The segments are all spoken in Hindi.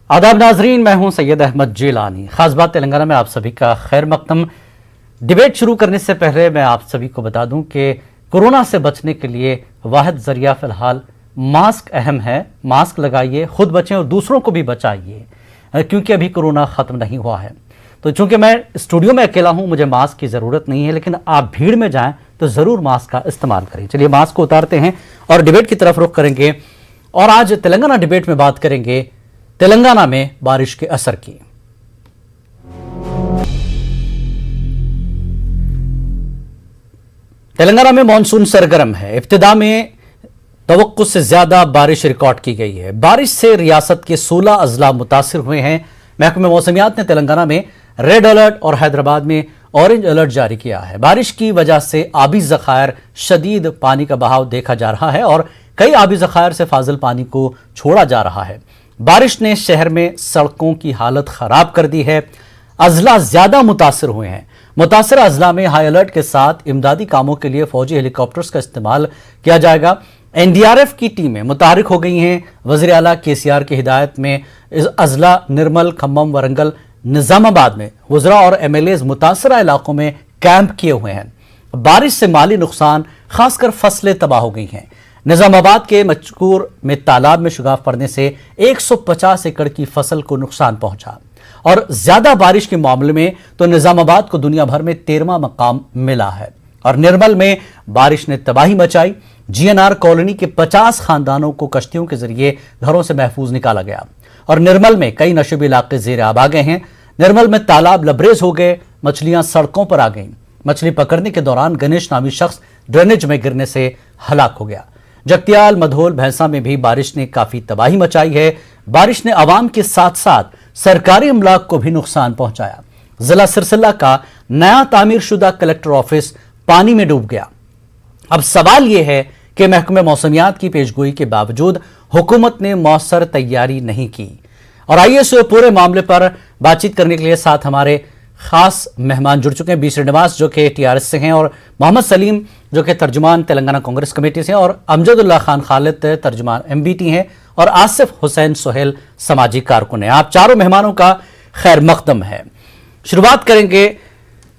आदाब नाजरीन, मैं हूं सैयद अहमद जिलानी। खास बात तेलंगाना में आप सभी का खैर मकदम। डिबेट शुरू करने से पहले मैं आप सभी को बता दूं कि कोरोना से बचने के लिए वाहिद जरिया फिलहाल मास्क अहम है। मास्क लगाइए, खुद बचें और दूसरों को भी बचाइए, क्योंकि अभी कोरोना ख़त्म नहीं हुआ है। तो चूंकि मैं स्टूडियो में अकेला हूं, मुझे मास्क की ज़रूरत नहीं है, लेकिन आप भीड़ में जाएं तो ज़रूर मास्क का इस्तेमाल करें। चलिए मास्क को उतारते हैं और डिबेट की तरफ रुख करेंगे। और आज तेलंगाना डिबेट में बात करेंगे तेलंगाना में बारिश के असर की। तेलंगाना में मानसून सरगर्म है। इब्तिदा में तवक्कुत से ज्यादा बारिश रिकॉर्ड की गई है। बारिश से रियासत के 16 अजला मुतासिर हुए हैं। महकमे मौसमियात ने तेलंगाना में रेड अलर्ट और हैदराबाद में ऑरेंज अलर्ट जारी किया है। बारिश की वजह से आबी ज़खायर शदीद पानी का बहाव देखा जा रहा है और कई आबी ज़खायर से फाजिल पानी को छोड़ा जा रहा है। बारिश ने शहर में सड़कों की हालत खराब कर दी है। अजला ज्यादा मुतासिर हुए हैं। मुतासिर अजला में हाई अलर्ट के साथ इमदादी कामों के लिए फौजी हेलीकॉप्टर्स का इस्तेमाल किया जाएगा। एनडीआरएफ की टीमें मुतहरिक हो गई हैं। वज़ीर आला केसीआर की हिदायत में अजला, निर्मल, खम्मम, वरंगल, निजामाबाद में वज़रा और एमएलएज मुतासरा इलाकों में कैंप किए हुए हैं। बारिश से माली नुकसान, खासकर फसलें तबाह हो गई हैं। निजामाबाद के मचकूर में तालाब में शुगाफ पड़ने से 150 एकड़ की फसल को नुकसान पहुंचा। और ज्यादा बारिश के मामले में तो निजामाबाद को दुनिया भर में 13वां मकाम मिला है। और निर्मल में बारिश ने तबाही मचाई। जीएनआर कॉलोनी के 50 खानदानों को कश्तियों के जरिए घरों से महफूज निकाला गया। और निर्मल में कई नशेबी इलाके जेर आब आ गए हैं। निर्मल में तालाब लबरेज हो गए, मछलियां सड़कों पर आ गईं। मछली पकड़ने के दौरान गणेश नामी शख्स ड्रेनेज में गिरने से हलाक हो गया। जगतियाल, मधोल, भैंसा में भी बारिश ने काफी तबाही मचाई है। बारिश ने आवाम के साथ साथ सरकारी अमलाक को भी नुकसान पहुंचाया। जिला सिरसिल्ला का नया तामीर शुदा कलेक्टर ऑफिस पानी में डूब गया। अब सवाल यह है कि महकमे मौसमियात की पेशगोई के बावजूद हुकूमत ने मौसर तैयारी नहीं की। और आइए इस पूरे मामले पर बातचीत करने के लिए साथ हमारे खास मेहमान जुड़ चुके हैं। बी श्रीनिवास जो कि टीआरएस से हैं, और मोहम्मद सलीम जो कि तर्जुमान तेलंगाना कांग्रेस कमेटी से हैं, और अमजदुल्लाह खान खालिद तर्जुमान एमबीटी हैं, और आसिफ हुसैन सोहेल समाजी कारकुन हैं। आप चारों मेहमानों का खैर मकदम है। शुरुआत करेंगे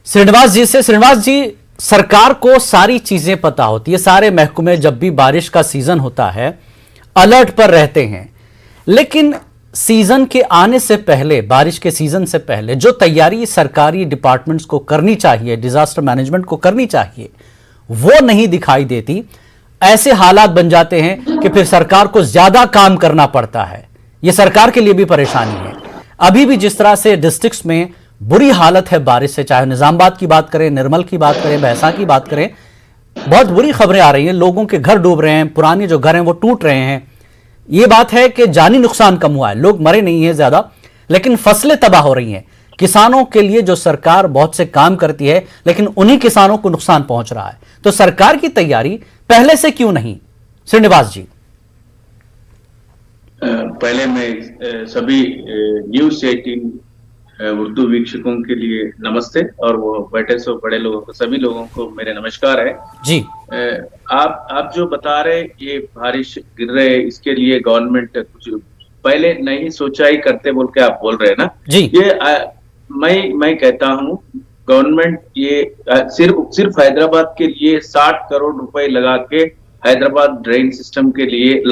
श्रीनिवास जी से। श्रीनिवास जी, सरकार को सारी चीजें पता होती है, सारे महकमे जब भी बारिश का सीजन होता है अलर्ट पर रहते हैं, लेकिन सीजन के आने से पहले, बारिश के सीजन से पहले जो तैयारी सरकारी डिपार्टमेंट्स को करनी चाहिए, डिजास्टर मैनेजमेंट को करनी चाहिए, वो नहीं दिखाई देती। ऐसे हालात बन जाते हैं कि फिर सरकार को ज्यादा काम करना पड़ता है। यह सरकार के लिए भी परेशानी है। अभी भी जिस तरह से डिस्ट्रिक्ट्स में बुरी हालत है बारिश से, चाहे निजामाबाद की बात करें, निर्मल की बात करें, भैंसा की बात करें, बहुत बुरी खबरें आ रही हैं। लोगों के घर डूब रहे हैं, पुराने जो घर हैं वो टूट रहे हैं। ये बात है कि जानी नुकसान कम हुआ है, लोग मरे नहीं है ज्यादा, लेकिन फसलें तबाह हो रही हैं। किसानों के लिए जो सरकार बहुत से काम करती है, लेकिन उन्हीं किसानों को नुकसान पहुंच रहा है। तो सरकार की तैयारी पहले से क्यों नहीं? श्रीनिवास जी। पहले मैं सभी न्यूज 18 उर्दू वीक्षकों के लिए नमस्ते, और वो बैठे सो बड़े लोगों को, सभी लोगों को मेरे नमस्कार है जी। आप जो बता रहे ये बारिश गिर रहे, इसके लिए गवर्नमेंट कुछ पहले नहीं सोचा ही करते बोल के आप बोल रहे हैं ना जी। ये मैं कहता हूँ गवर्नमेंट ये सिर्फ हैदराबाद के लिए 60 करोड़ रुपए लगा के हैदराबाद ड्रेन सिस्टम के लिए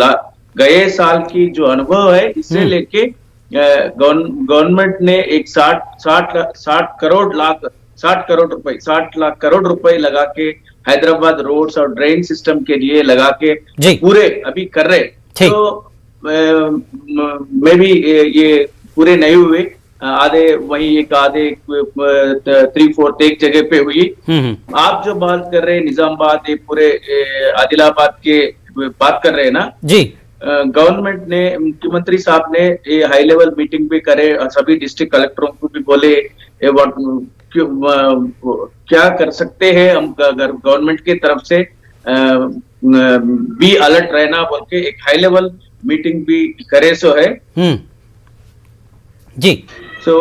गए साल की जो अनुभव है इससे लेके गवर्नमेंट ने एक 60 लाख करोड़ रुपए लगा के हैदराबाद रोड्स और ड्रेन सिस्टम के लिए लगा के पूरे अभी कर रहे। तो मैं भी ये पूरे नहीं हुए, आधे वही आधे 3/4 एक जगह पे हुई। आप जो बात कर रहे हैं निजामाबाद, ये पूरे आदिलाबाद के बात कर रहे हैं ना जी। गवर्नमेंट ने, मुख्यमंत्री साहब ने ये हाई लेवल मीटिंग भी करे और सभी डिस्ट्रिक्ट कलेक्टरों को भी बोले क्या कर सकते हैं हम अगर गवर्नमेंट की तरफ से बी अलर्ट रहना बोल के एक हाई लेवल मीटिंग भी करे सो है जी। सो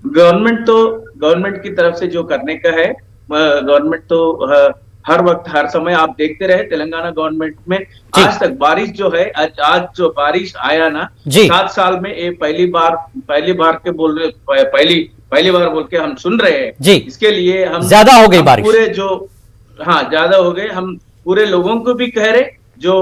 गवर्नमेंट की तरफ से जो करने का है, गवर्नमेंट तो हर वक्त हर समय आप देखते रहे तेलंगाना गवर्नमेंट में आज तक बारिश जो है, आज जो बारिश आया ना 7 साल में, ये पहली बार के बोल रहे, पहली बार बोल के हम सुन रहे हैं जी। इसके लिए हम ज्यादा हो गई बारिश, पूरे जो ज्यादा हो गए, हम पूरे लोगों को भी कह रहे जो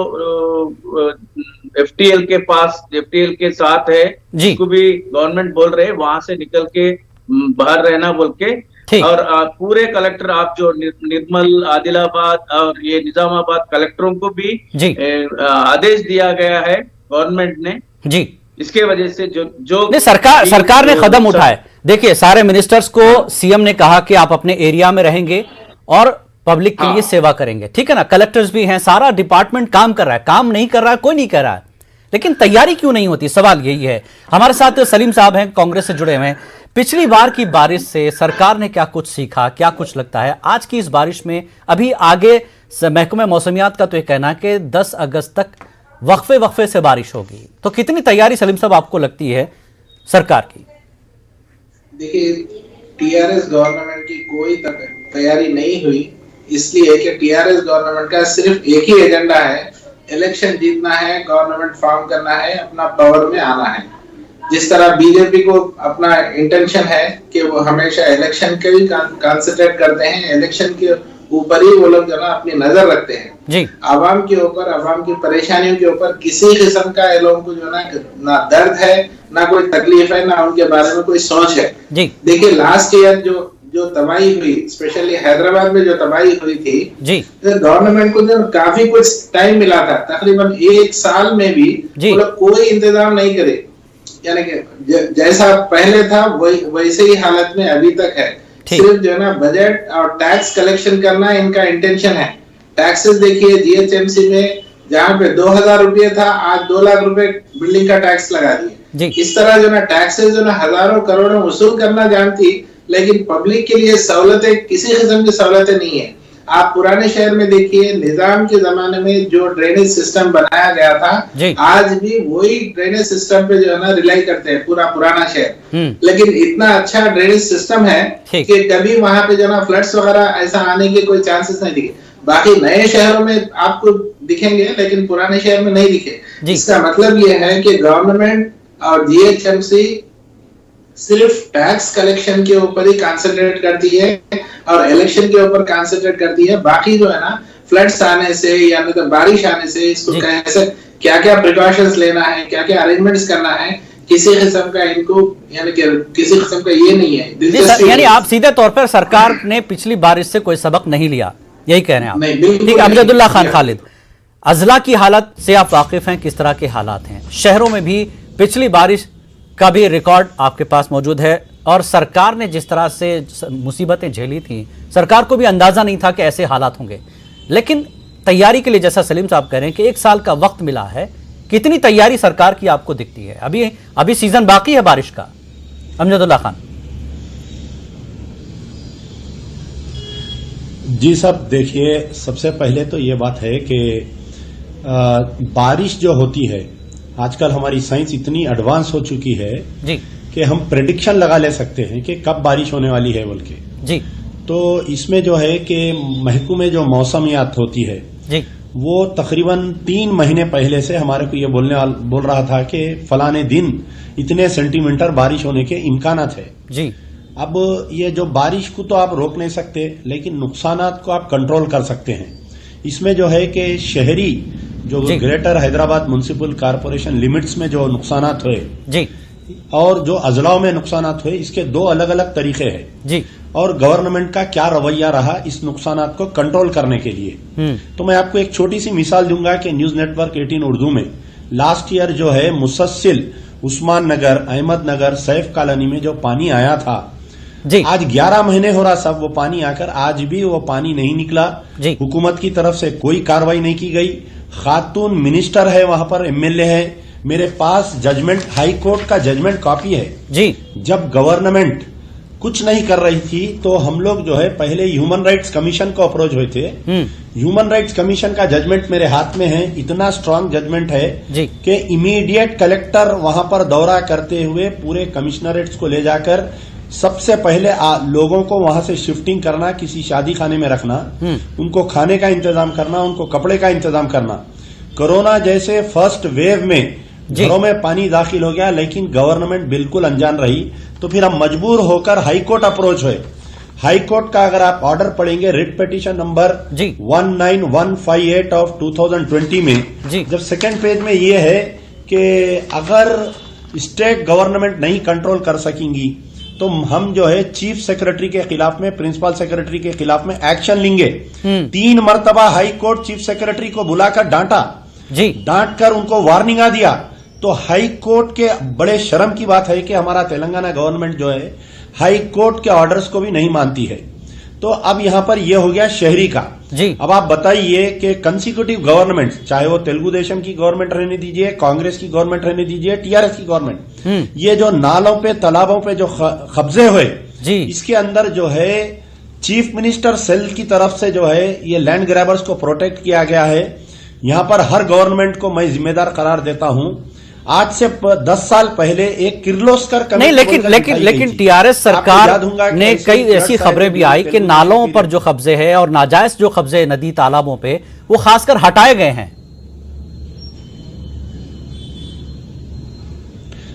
एफटीएल के साथ है उसको भी गवर्नमेंट बोल रहे वहां से निकल के बाहर रहना बोल के, और पूरे कलेक्टर आप जो निर्मल, आदिलाबाद और ये निजामाबाद कलेक्टरों को भी आदेश दिया गया है गवर्नमेंट ने जी। इसके वजह से जो सरकार ने कदम उठाए। देखिए, सारे मिनिस्टर्स को सीएम ने कहा कि आप अपने एरिया में रहेंगे और पब्लिक के लिए सेवा करेंगे, ठीक है ना। कलेक्टर्स भी हैं, सारा डिपार्टमेंट काम कर रहा है। काम नहीं कर रहा है कोई नहीं कर रहा है, लेकिन तैयारी क्यों नहीं होती, सवाल यही है। हमारे साथ सलीम साहब हैं, कांग्रेस से जुड़े हुए हैं। पिछली बार की बारिश से सरकार ने क्या कुछ सीखा, क्या कुछ लगता है आज की इस बारिश में? अभी आगे महकमे मौसमियात का तो ये कहना है कि 10 अगस्त तक वक्फे से बारिश होगी, तो कितनी तैयारी सलीम साहब आपको लगती है सरकार की? देखिए, टीआरएस गवर्नमेंट की कोई तैयारी नहीं हुई, इसलिए कि टीआरएस गवर्नमेंट का सिर्फ एक ही एजेंडा है, इलेक्शन जीतना है, गवर्नमेंट फॉर्म करना है, अपना पावर में आना है। जिस तरह बीजेपी को अपना इंटेंशन है कि वो हमेशा इलेक्शन के ही कंसंट्रेट करते हैं, इलेक्शन के ऊपर ही वो लोग जो ना अपनी नजर रखते हैं जी। आवाम के ऊपर, आवाम की परेशानियों के ऊपर किसी किस्म का ये लोगों को जो ना दर्द है, ना कोई तकलीफ है, ना उनके बारे में कोई सोच है जी। देखिए, लास्ट ईयर जो तबाही हुई, स्पेशली हैदराबाद में जो तबाही हुई थी जी, तो गवर्नमेंट को जो काफी कुछ टाइम मिला था, तकरीबन 1 साल में भी वो लोग कोई इंतजाम नहीं करे, यानी कि जैसा पहले था वैसे ही हालत में अभी तक है। सिर्फ जो है ना बजट और टैक्स कलेक्शन करना इनका इंटेंशन है। टैक्सेस देखिए, जीएचएमसी में जहाँ पे 2000 रुपये था, आज 2 लाख रुपए बिल्डिंग का टैक्स लगा दिए। इस तरह जो ना टैक्सेस जो ना हजारों करोड़ों वसूल करना जानती, लेकिन पब्लिक के लिए सहूलतें, किसी किस्म की सहूलतें नहीं है। आप पुराने शहर में देखिए, निजाम के जमाने में जो ड्रेनेज सिस्टम बनाया गया था, आज भी वही ड्रेनेज सिस्टम पे जो है ना रिलाई करते हैं पूरा पुराना शहर। लेकिन इतना अच्छा ड्रेनेज सिस्टम है कि कभी वहां पे जो ना फ्लड्स वगैरह ऐसा आने के कोई चांसेस नहीं दिखे। बाकी नए शहरों में आपको दिखेंगे, लेकिन पुराने शहर में नहीं दिखे। इसका मतलब ये है कि गवर्नमेंट और जीएचएमसी सिर्फ टैक्स कलेक्शन के ऊपर ही कंसंट्रेट करती है और इलेक्शन के ऊपर कंसंट्रेट करती है। बाकी जो है ना फ्लड्स आने से या नहीं तो बारिश आने से इसको कैसे क्या क्या प्रिकॉशंस लेना है, क्या क्या अरेंजमेंट्स करना है, किसी किस्म का इनको यानी कि किसी किस्म का ये नहीं है। यानी आप सीधे तौर पर सरकार ने पिछली बारिश से कोई सबक नहीं लिया, यही कह रहे हैं आप? ठीक। अमजदुल्ला खान खालिद, अजला की हालत से आप वाकिफ हैं, किस तरह के हालात हैं शहरों में? भी पिछली बारिश का भी रिकॉर्ड आपके पास मौजूद है, और सरकार ने जिस तरह से मुसीबतें झेली थी, सरकार को भी अंदाजा नहीं था कि ऐसे हालात होंगे। लेकिन तैयारी के लिए, जैसा सलीम साहब कह रहे हैं कि 1 साल का वक्त मिला है, कितनी तैयारी सरकार की आपको दिखती है? अभी सीजन बाकी है बारिश का। अमजदुल्ला खान जी साहब, देखिए, सबसे पहले तो ये बात है कि बारिश जो होती है, आजकल हमारी साइंस इतनी एडवांस हो चुकी है जी कि हम प्रेडिक्शन लगा ले सकते हैं कि कब बारिश होने वाली है बोल के जी। तो इसमें जो है कि महकमे जो मौसमियात होती है जी, वो तकरीबन 3 महीने पहले से हमारे को ये बोल रहा था कि फलाने दिन इतने सेंटीमीटर बारिश होने के इम्कानात है जी। अब ये जो बारिश को तो आप रोक नहीं सकते, लेकिन नुकसानात को आप कंट्रोल कर सकते हैं। इसमें जो है कि शहरी जो greater Hyderabad municipal corporation limits में जो नुकसानात हुए जी, और जो अजलाओं में नुकसानात हुए, इसके 2 अलग अलग तरीके हैं जी। और गवर्नमेंट का क्या रवैया रहा इस नुकसानात को कंट्रोल करने के लिए। तो मैं आपको एक छोटी सी मिसाल दूंगा कि न्यूज नेटवर्क 18 उर्दू में लास्ट ईयर जो है मुसस्सिल, उस्मान नगर, अहमद नगर, सैफ कॉलोनी में जो पानी आया था जी, आज 11 महीने हो रहा सब वो पानी आकर, आज भी वो पानी नहीं निकला जी। हुकूमत की तरफ से कोई कार्रवाई नहीं की गई। खातून मिनिस्टर है वहां पर, एमएलए है, मेरे पास जजमेंट, हाई कोर्ट का जजमेंट कॉपी है जी। जब गवर्नमेंट कुछ नहीं कर रही थी तो हम लोग जो है पहले ह्यूमन राइट्स कमीशन को अप्रोच हुए थे। ह्यूमन राइट्स कमीशन का जजमेंट मेरे हाथ में है, इतना स्ट्रांग जजमेंट है कि इमीडिएट कलेक्टर वहां पर दौरा करते हुए पूरे कमिश्नरेट्स को ले जाकर सबसे पहले लोगों को वहां से शिफ्टिंग करना, किसी शादी खाने में रखना, उनको खाने का इंतजाम करना, उनको कपड़े का इंतजाम करना। कोरोना जैसे फर्स्ट वेव में घरों में पानी दाखिल हो गया, लेकिन गवर्नमेंट बिल्कुल अनजान रही, तो फिर हम मजबूर होकर हाईकोर्ट अप्रोच हुए। हाईकोर्ट का अगर आप ऑर्डर पढ़ेंगे, रिट पिटीशन नंबर 19158 ऑफ 2020 में जब सेकेंड पेज में ये है कि अगर स्टेट गवर्नमेंट नहीं कंट्रोल कर सकेंगी तो हम जो है चीफ सेक्रेटरी के खिलाफ में, प्रिंसिपल सेक्रेटरी के खिलाफ में एक्शन लेंगे। 3 मरतबा हाई कोर्ट चीफ सेक्रेटरी को बुलाकर डांटा, डांट कर उनको वार्निंग दिया। तो हाई कोर्ट के बड़े शर्म की बात है कि हमारा तेलंगाना गवर्नमेंट जो है हाई कोर्ट के ऑर्डर्स को भी नहीं मानती है। तो अब यहां पर यह हो गया शहरी का। अब आप बताइए कि कंसिक्यूटिव गवर्नमेंट, चाहे वो तेलुगु देशम की गवर्नमेंट रहने दीजिए, कांग्रेस की गवर्नमेंट रहने दीजिए, टीआरएस की गवर्नमेंट, ये जो नालों पे तालाबों पे जो कब्जे हुए, इसके अंदर जो है चीफ मिनिस्टर सेल की तरफ से जो है ये लैंड ग्रैबर्स को प्रोटेक्ट किया गया है। यहां पर हर गवर्नमेंट को मैं जिम्मेदार करार देता हूं। आज से 10 साल पहले एक किर्लोस्कर नहीं, लेकिन टीआरएस सरकार ने कई ऐसी खबरें भी आई कि नालों पर जो कब्जे है और नाजायज जो कब्जे नदी तालाबों पे वो खासकर हटाए गए हैं।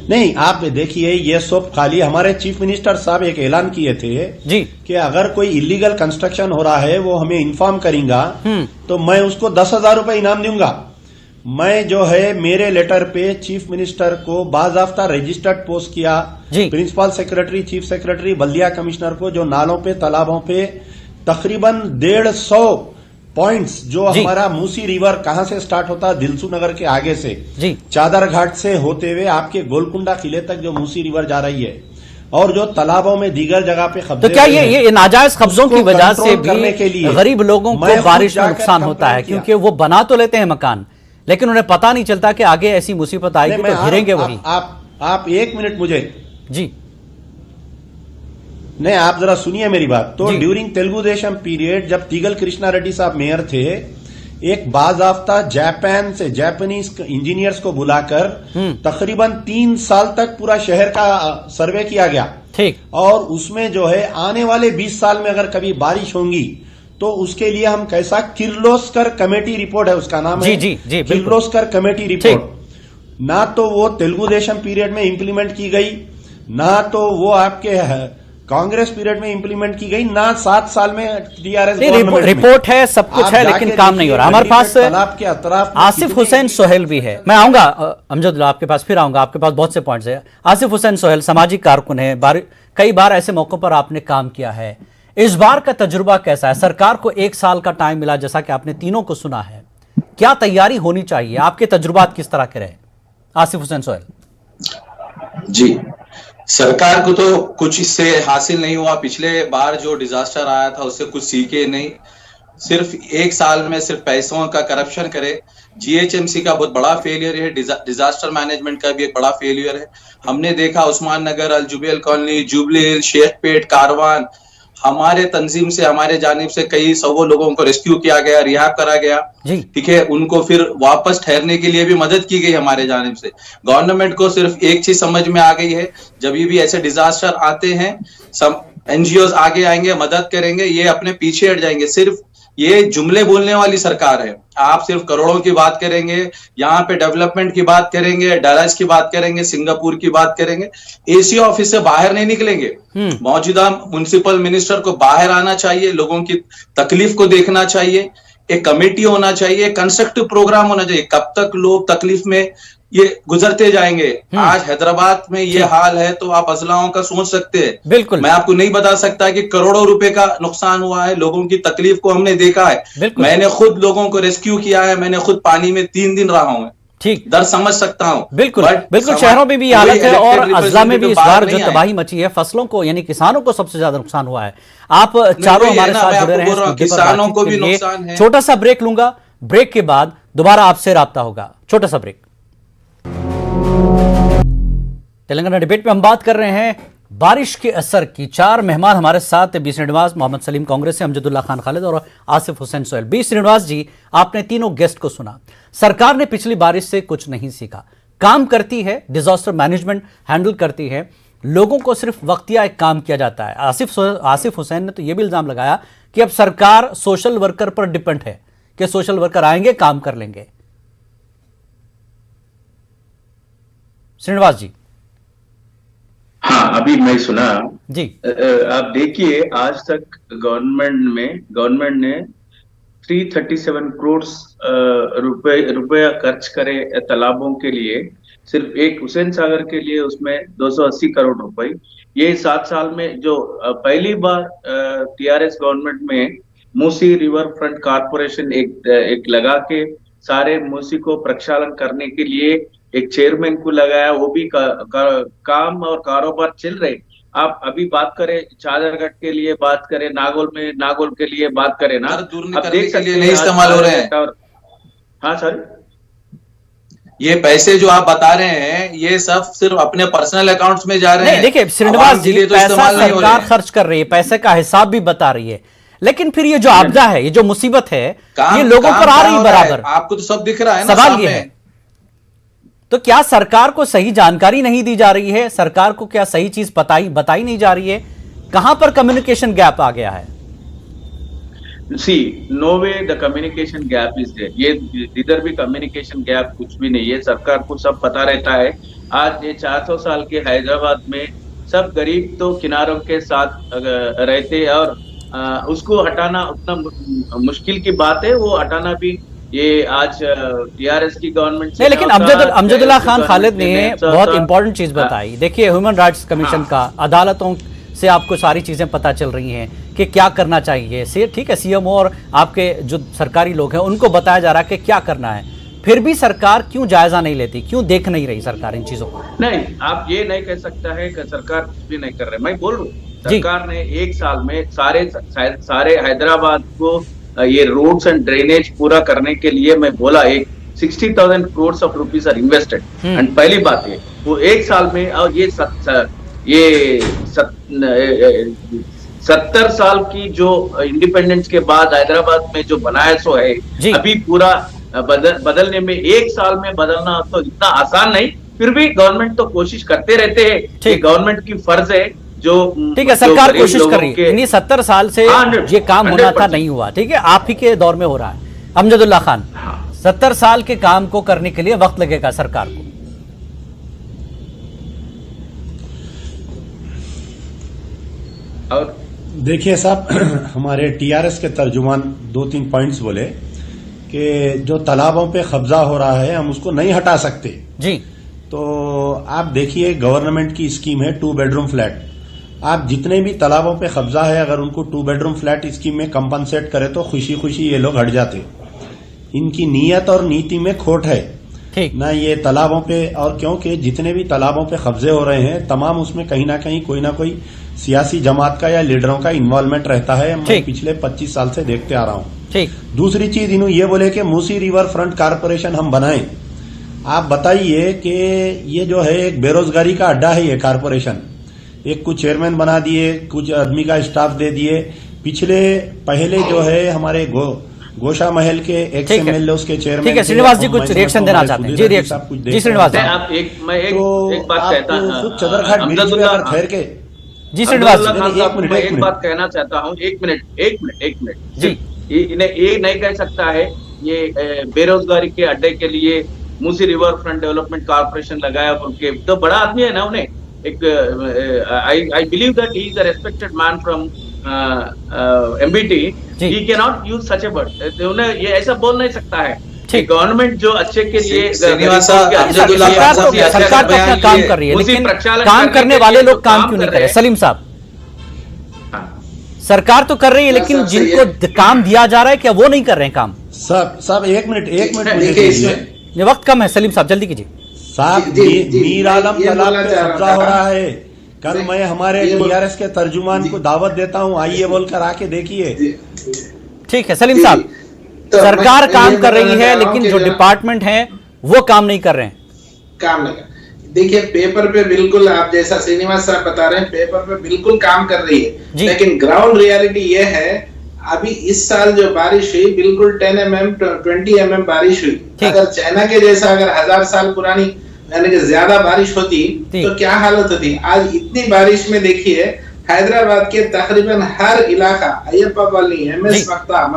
नहीं, आप देखिए ये सब खाली हमारे चीफ मिनिस्टर साहब एक ऐलान किए थे कि अगर कोई इलीगल कंस्ट्रक्शन हो रहा है वो हमें इन्फॉर्म करेगा तो मैं उसको 10,000 रुपए इनाम दूंगा। मैं जो है मेरे लेटर पे चीफ मिनिस्टर को बाज़ाफ्ता रजिस्टर्ड पोस्ट किया, प्रिंसिपल सेक्रेटरी, चीफ सेक्रेटरी, बल्दिया कमिश्नर को, जो नालों पे तालाबों पे तकरीबन 150 पॉइंट्स जो हमारा मूसी रिवर कहां से स्टार्ट होता है, दिलसू नगर के आगे से चादर घाट से होते हुए आपके गोलकुंडा किले तक जो मूसी रिवर जा रही है, और जो तालाबों में दीगर जगह पे कब्जे, तो क्या ये नाजायज कब्जों की वजह से भी गरीब लोगों को बारिश में नुकसान होता है? क्योंकि वो बना तो लेते हैं मकान, लेकिन उन्हें पता नहीं चलता कि आगे ऐसी मुसीबत आएगी तो गिरेंगे वही। आप 1 मिनट मुझे नहीं, आप जरा सुनिए मेरी बात। तो ड्यूरिंग तेलुगु देशम पीरियड जब तीगल कृष्णा रेड्डी साहब मेयर थे, एक बाज़ाफ्ता जापान से जापानीज इंजीनियर्स को बुलाकर तकरीबन 3 साल तक पूरा शहर का सर्वे किया गया। ठीक। और उसमें जो है आने वाले 20 साल में अगर कभी बारिश होंगी तो उसके लिए हम कैसा किर्लोस्कर कमेटी रिपोर्ट है, उसका नाम है किर्लोस्कर कमेटी रिपोर्ट। ना तो वो तेलुगु देशम पीरियड में इंप्लीमेंट की गई, ना तो वो आपके कांग्रेस पीरियड में इंप्लीमेंट की गई, ना 7 साल में टीआरएस रिपोर्ट है, सब कुछ है, लेकिन काम नहीं हो रहा। हमारे पास आपके अतराफ आसिफ हुसैन सोहेल भी है। मैं आऊंगा अमजदुल्लाह आपके पास, फिर आऊंगा, आपके पास बहुत से पॉइंट्स है। आसिफ हुसैन सोहेल सामाजिक कारकुन है, कई बार ऐसे मौकों पर आपने काम किया है। इस बार का तजुर्बा कैसा है? सरकार को 1 साल का टाइम मिला, जैसा कि आपने तीनों को सुना है, क्या तैयारी होनी चाहिए? आपके तजुर्बात किस तरह के रहे? आसिफ हुसैन सोहेल जी, सरकार को तो कुछ इससे हासिल नहीं हुआ। पिछले बार जो डिजास्टर आया था उससे कुछ सीखे नहीं, सिर्फ 1 साल में सिर्फ पैसों का करप्शन करे। जीएचएमसी का बहुत बड़ा फेलियर है, डिजास्टर मैनेजमेंट का भी एक बड़ा फेलियर है। हमने देखा उस्मान नगर, अल जुबैल कॉलोनी, जुबली हिल, शेखपेट, कारवान, हमारे तंजीम से, हमारे जानिब से कई 100 लोगों को रेस्क्यू किया गया, रिहाब करा गया, ठीक है। उनको फिर वापस ठहरने के लिए भी मदद की गई हमारे जानिब से। गवर्नमेंट को सिर्फ एक चीज समझ में आ गई है, जब भी ऐसे डिजास्टर आते हैं सब एनजीओज आगे आएंगे, मदद करेंगे, ये अपने पीछे हट जाएंगे। सिर्फ ये जुमले बोलने वाली सरकार है। आप सिर्फ करोड़ों की बात करेंगे, यहाँ पे डेवलपमेंट की बात करेंगे, डराज की बात करेंगे, सिंगापुर की बात करेंगे, एसी ऑफिस से बाहर नहीं निकलेंगे। मौजूदा म्युनिसिपल मिनिस्टर को बाहर आना चाहिए, लोगों की तकलीफ को देखना चाहिए, एक कमेटी होना चाहिए, कंस्ट्रक्टिव प्रोग्राम होना चाहिए। कब तक लोग तकलीफ में ये गुजरते जाएंगे? आज हैदराबाद में ये हाल है तो आप असलाओं का सोच सकते हैं। बिल्कुल, मैं आपको नहीं बता सकता कि करोड़ों रुपए का नुकसान हुआ है, लोगों की तकलीफ को हमने देखा है। मैंने खुद लोगों को रेस्क्यू किया है, मैंने खुद पानी में 3 दिन रहा हूं, ठीक, दर्द समझ सकता हूं। बिल्कुल, शहरों में भी हालत है और अजला में भी इस बार जो तबाही मची है, फसलों को यानी किसानों को सबसे ज्यादा नुकसान हुआ है। आप चारों हमारे साथ जुड़े रहे हैं, किसानों को भी नुकसान है। छोटा सा ब्रेक लूंगा, ब्रेक के बाद दोबारा आपसे राब्ता होगा। छोटा सा ब्रेक। तेलंगाना डिबेट में हम बात कर रहे हैं बारिश के असर की। 4 मेहमान हमारे साथ, बी श्रीनिवास, मोहम्मद सलीम कांग्रेस से, अमजदुल्ला खान खालिद और आसिफ हुसैन सोहेल। बी श्रीनिवास जी, आपने तीनों गेस्ट को सुना। सरकार ने पिछली बारिश से कुछ नहीं सीखा, काम करती है, डिजास्टर मैनेजमेंट हैंडल करती है, लोगों को सिर्फ वक्तिया एक काम किया जाता है। आसिफ हुसैन ने तो यह भी इल्जाम लगाया कि अब सरकार सोशल वर्कर पर डिपेंड है कि सोशल वर्कर आएंगे, काम कर लेंगे। श्रीनिवास जी। हाँ, अभी मैं सुना जी। आप देखिए, आज तक गवर्नमेंट ने 337 करोड़ रुपया खर्च करे तालाबों के लिए। सिर्फ एक हुसैन सागर के लिए उसमें 280 करोड़ रुपए। ये 7 साल में जो पहली बार टीआरएस गवर्नमेंट में मूसी रिवर फ्रंट कारपोरेशन एक लगा के सारे मूसी को प्रक्षालन करने के लिए एक चेयरमैन को लगाया, वो भी काम और कारोबार चल रहे। आप अभी बात करें चादरगढ़ के लिए, बात करें नागौल के लिए बात करें ना, अब देख सकते नहीं इस्तेमाल हो रहे हैं। हाँ सर, ये पैसे जो आप बता रहे हैं ये सब सिर्फ अपने पर्सनल अकाउंट्स में जा रहे हैं। देखिए श्रीनिवास जी, पैसा सरकार खर्च कर रही है, पैसे का हिसाब भी बता रही है, लेकिन फिर ये जो आपदा है, ये जो मुसीबत है, ये लोगों पर आ रही बराबर। आपको तो सब दिख रहा है ना। सवाल ये है, तो क्या सरकार को सही जानकारी नहीं दी जा रही है? सरकार को क्या सही चीज बताई नहीं जा रही है? कहां पर कम्युनिकेशन गैप आ गया है? See, no way the communication gap is there. ये इधर भी कम्युनिकेशन गैप कुछ भी नहीं है। सरकार को सब पता रहता है। आज ये 400 साल के हैदराबाद में सब गरीब तो किनारों के साथ रहते, और उसको हटाना उतना मुश्किल की बात है। वो हटाना भी ये आज टीआरएस की गवर्नमेंट से। लेकिन अमजदुल्ला खान खालिद ने बहुत इंपॉर्टेंट चीज बताई। देखिए, ह्यूमन राइट्स कमीशन का, अदालतों से आपको सारी चीजें पता चल रही हैं कि क्या करना चाहिए। से ठीक है, सीएम और आपके जो सरकारी लोग हैं उनको बताया जा रहा है कि क्या करना है, फिर भी सरकार क्यों जायजा नहीं लेती, क्यों देख नहीं रही सरकार इन चीजों को? नहीं, आप ये नहीं कह सकता है कि सरकार कुछ भी नहीं कर रही। मैं बोल रहा हूँ, सरकार ने एक साल में सारे हैदराबाद को ये रोड्स एंड ड्रेनेज पूरा करने के लिए मैं बोला, एक 60,000 crore of rupees are invested. And पहली बात है वो एक साल में, और ये 70 साल की जो इंडिपेंडेंस के बाद हैदराबाद में जो बनाया सो है, अभी पूरा बदलने में एक साल में बदलना तो इतना आसान नहीं। फिर भी गवर्नमेंट तो कोशिश करते रहते हैं कि गवर्नमेंट की फर्ज है जो। ठीक है, सरकार कोशिश कर रही है। इन्हीं 70 साल से ये काम होना था, नहीं हुआ। ठीक है, आप ही के दौर में हो रहा है। अमजदुल्ला खान, 70 साल के काम को करने के लिए वक्त लगेगा सरकार को। और देखिए साहब, हमारे टीआरएस के तर्जुमान 2-3 पॉइंट्स बोले कि जो तालाबों पे कब्जा हो रहा है हम उसको नहीं हटा सकते जी। तो आप देखिए, गवर्नमेंट की स्कीम है 2 बेडरूम फ्लैट। आप जितने भी तालाबों पे कब्जा है, अगर उनको 2 बेडरूम फ्लैट स्कीम में कंपनसेट करे तो खुशी खुशी ये लोग हट जाते। इनकी नीयत और नीति में खोट है ना ये तालाबों पे। और क्योंकि जितने भी तालाबों पे कब्जे हो रहे हैं, तमाम उसमें कहीं ना कोई सियासी जमात का या लीडरों का इन्वॉल्वमेंट रहता है। मैं पिछले 25 साल से देखते आ रहा हूं। दूसरी चीज, इन्हों ये बोले कि मूसी रिवर फ्रंट कारपोरेशन हम बनाएं। आप बताइए कि ये जो है एक बेरोजगारी का अड्डा है ये कारपोरेशन। एक कुछ चेयरमैन बना दिए, कुछ आदमी का स्टाफ दे दिए। पहले जो है हमारे गोशा महल के एक्स एमएलए उसके चेयरमैन। ठीक है, श्रीनिवास जी कुछ रिएक्शन देना चाहते हैं? जी, रिएक्शन जी श्रीनिवास जी। मैं एक बात कहता हूं, चदरघाट ठहर के। जी श्रीनिवास जी, मैं एक बात कहना चाहता हूँ। एक मिनट जी। इन्हें ये नहीं कह सकता है ये बेरोजगारी के अड्डे के लिए Musi river front development corporation लगाया बोल के। तो बड़ा आदमी है ना, उन्हें एक I believe that he is a respected man from MBT. He can not use such a word. उन्हें ये ऐसा बोल नहीं सकता है। गवर्नमेंट जो अच्छे के लिए सरकार तो अपना काम कर रही है, लेकिन काम करने वाले लोग काम क्यों नहीं कर रहे? सलीम साहब, सरकार तो कर रही है, लेकिन जिनको काम दिया जा रहा है क्या वो नहीं कर रहे हैं काम? सब एक मिनट ये वक्त कम है। सलीम साहब जल्दी कीजिए साहब। मीर आलम तालाब पे कब्जा हो रहा है। कल मैं हमारे टीआरएस के तर्जुमान को दावत देता हूं, आइए बोलकर आके देखिए। ठीक है सलीम साहब, सरकार काम कर रही है, लेकिन जो डिपार्टमेंट है वो काम नहीं कर रहे हैं। काम नहीं। देखिए, पेपर पे बिल्कुल आप जैसा श्रीनिवास साहब बता रहे हैं, पेपर पे बिल्कुल काम कर रही है, लेकिन ग्राउंड रियलिटी ये है, अभी इस साल जो बारिश हुई बिल्कुल 10 mm 20 mm बारिश हुई। अगर चाइना के जैसा अगर 1000 साल पुरानी यानी कि ज्यादा बारिश होती तो क्या हालत होती। आज इतनी बारिश में देखिए हैदराबाद के तकरीबन हर इलाका, अय्यप्पा कॉलोनी, MS मक्ता,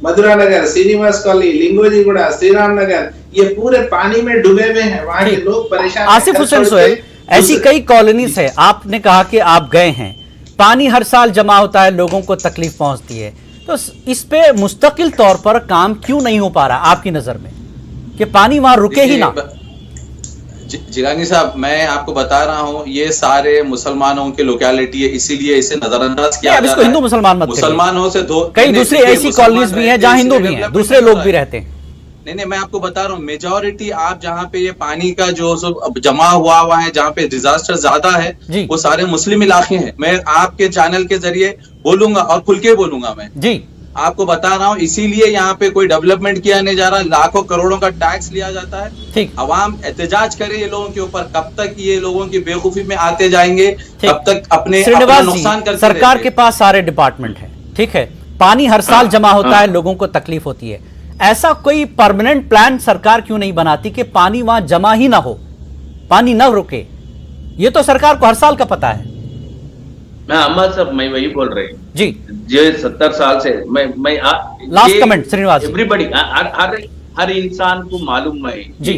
मधुरा नगर, श्रीनिवास कॉलोनी, लिंगोजीगुड़ा, श्रीराम नगर, ये पूरे पानी में डूबे हुए हैं। वहाँ के लोग परेशान। आसिफ हुसैन सोहेल, ऐसी कई कॉलोनीज है, आपने कहा कि आप गए हैं, पानी हर साल जमा होता है, लोगों को तकलीफ पहुंचती है, तो इस पे मुस्तकिल तौर पर काम क्यों नहीं हो पा रहा आपकी नजर में कि पानी वहां रुके ही ना? जिलानी साहब, मैं आपको बता रहा हूँ, ये सारे मुसलमानों की लोकेलिटी है, इसीलिए इसे नजरअंदाज किया जा रहा है। हिंदू मुसलमान मत, मुसलमानों से कई दूसरी ऐसी कॉलोनीज भी हैं जहाँ हिंदू भी हैं, दूसरे लोग भी रहते हैं। नहीं, मैं आपको बता रहा हूँ, मेजॉरिटी आप जहाँ पे ये पानी का जो सब जमा हुआ है, जहाँ पे डिजास्टर ज्यादा है, वो सारे मुस्लिम इलाके हैं। मैं आपके चैनल के जरिए बोलूंगा और खुल के बोलूंगा, मैं जी आपको बता रहा हूँ, इसीलिए यहाँ पे कोई डेवलपमेंट किया नहीं जा रहा, लाखों करोड़ों का टैक्स लिया जाता है। ठीक, अवाम एहतजाज करे ये लोगों के ऊपर, कब तक ये लोगों की बेवकूफी में आते जाएंगे, कब तक अपने नुकसान करते। सरकार के पास सारे डिपार्टमेंट है, ठीक है, पानी हर साल जमा होता है, लोगों को तकलीफ होती है, ऐसा कोई परमानेंट प्लान सरकार क्यों नहीं बनाती कि पानी वहां जमा ही ना हो, पानी ना रुके? ये तो सरकार को हर साल का पता है। मैं अम्मा साहब, मैं वही बोल रही हूँ जी, जो 70 साल से मैं लास्ट कमेंट श्रीनिवास, एवरीबडी, हर इंसान को मालूम है जी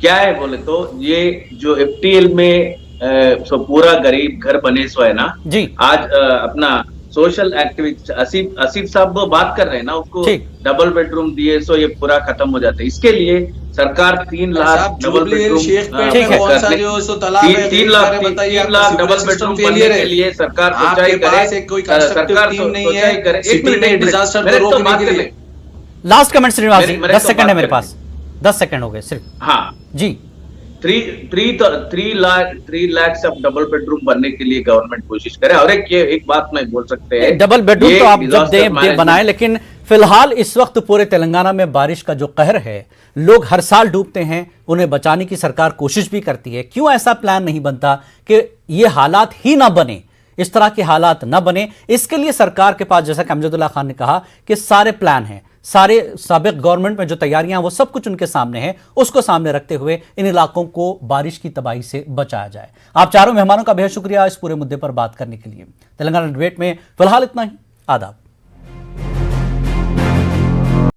क्या है बोले तो, ये जो FTL में पूरा गरीब घर बने सो है ना जी, आज अपना सोशल एक्टिविस्ट आसिफ साहब वो बात कर रहे हैं ना, उसको डबल बेडरूम दिए सो ये पूरा खत्म हो जाता है। इसके लिए सरकार 3 lakh double bedroom, 3 lakh double bedroom बनने के लिए सरकार सोचाई करे, सरकार नहीं है डिजास्टर को रोकने के लिए। लास्ट कमेंट श्रीनिवास जी, 10 सेकंड है मेरे पास, 10 सेकंड हो गए सिर्फ। हाँ जी, 3 लाख सब डबल बेडरूम बनने के लिए गवर्नमेंट कोशिश करे। और एक बात मैं बोल सकते हैं, डबल बेडरूम तो आप जब दे बनाए, लेकिन फिलहाल इस वक्त पूरे तेलंगाना में बारिश का जो कहर है, लोग हर साल डूबते हैं, उन्हें बचाने की सरकार कोशिश भी करती है। क्यों ऐसा प्लान नहीं बनता कि ये हालात ही ना बने, इस तरह के हालात ना बने? इसके लिए सरकार के पास, जैसा कि अमजदुल्ला खान ने कहा, कि सारे प्लान हैं, सारे साबिक गवर्नमेंट में जो तैयारियां हैं वो सब कुछ उनके सामने है, उसको सामने रखते हुए इन इलाकों को बारिश की तबाही से बचाया जाए। आप चारों मेहमानों का बेहद शुक्रिया इस पूरे मुद्दे पर बात करने के लिए। तेलंगाना डिबेट में फिलहाल इतना ही। आदाब।